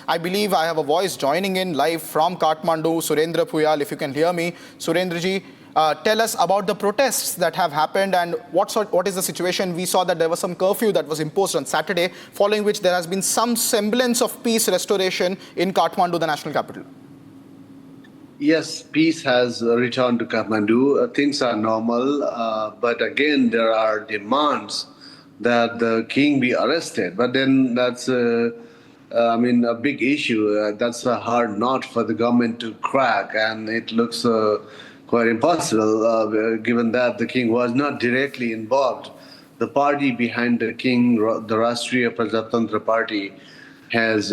I believe I have a voice joining in live from Kathmandu, Surendra Puyal, if you can hear me. Surendraji, tell us about the protests that have happened and what is the situation. We saw that there was some curfew that was imposed on Saturday, following which there has been some semblance of peace restoration in Kathmandu, the national capital. Yes, peace has returned to Kathmandu. Things are normal, but again, there are demands that the king be arrested. But then that's, a big issue. That's a hard nut for the government to crack, and it looks quite impossible, given that the king was not directly involved. The party behind the king, the Rashtriya Prajatantra Party, has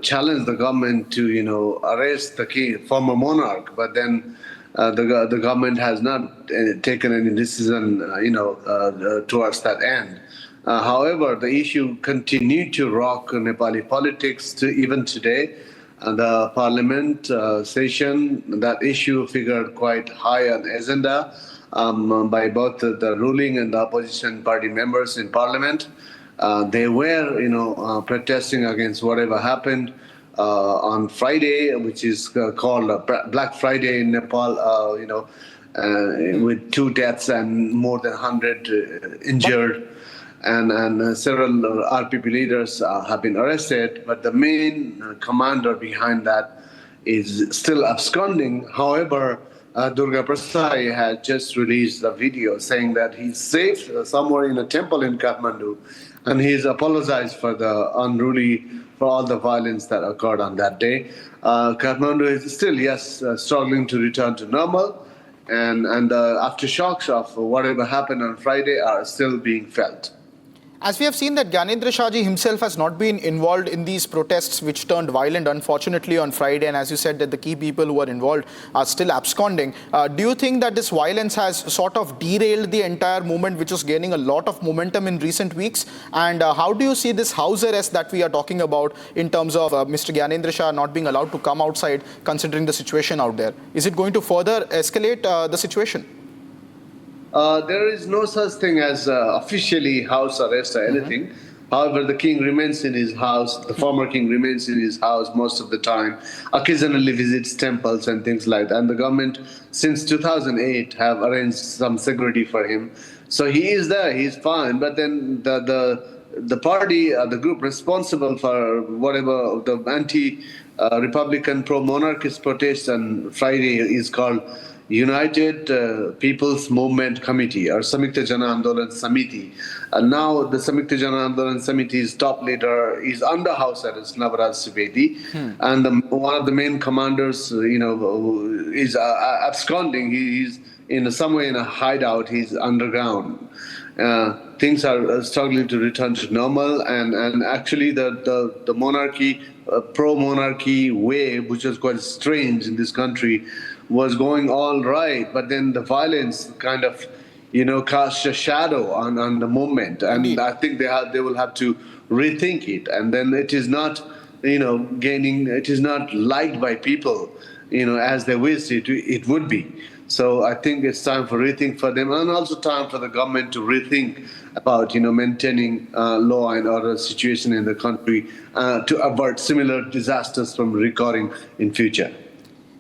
challenged the government to arrest the king, former monarch, but then the government has not taken any decision towards that end. However, the issue continued to rock Nepali politics even today. The parliament session, that issue figured quite high on the agenda by both the ruling and the opposition party members in parliament. They were, protesting against whatever happened on Friday, which is called Black Friday in Nepal, with 2 deaths and more than 100 injured. And several RPP leaders have been arrested, but the main commander behind that is still absconding. However, Durga Prasad had just released a video saying that he's safe somewhere in a temple in Kathmandu, and he's apologized for all the violence that occurred on that day. Kathmandu is still, struggling to return to normal, and the aftershocks of whatever happened on Friday are still being felt. As we have seen that Gyanendra Shahji himself has not been involved in these protests which turned violent, unfortunately, on Friday, and as you said that the key people who are involved are still absconding. Do you think that this violence has sort of derailed the entire movement, which was gaining a lot of momentum in recent weeks? And how do you see this house arrest that we are talking about in terms of Mr. Gyanendra Shah not being allowed to come outside, considering the situation out there? Is it going to further escalate the situation? There is no such thing as officially house arrest or anything. However, the king remains in his house. The former king remains in his house most of the time, occasionally visits temples and things like that. And the government, since 2008, have arranged some security for him. So he is there, he's fine. But then the party, the group responsible for whatever the anti-Republican pro-monarchist protest on Friday is called United People's Movement Committee, or Samyukta Jana Andolan Samiti. And now the Samyukta Jana Andolan Samiti's top leader is under house arrest, Nawaraj Subedi, and one of the main commanders, is absconding. He's in some way in a hideout. He's underground. Things are struggling to return to normal, and actually the monarchy, pro-monarchy wave, which was quite strange in this country, was going all right, but then the violence kind of, cast a shadow on the movement, and indeed, I think they will have to rethink it, and then it is not, it is not liked by people, as they wish it would be. So I think it's time for rethink for them, and also time for the government to rethink about, maintaining law and order situation in the country to avert similar disasters from recurring in future.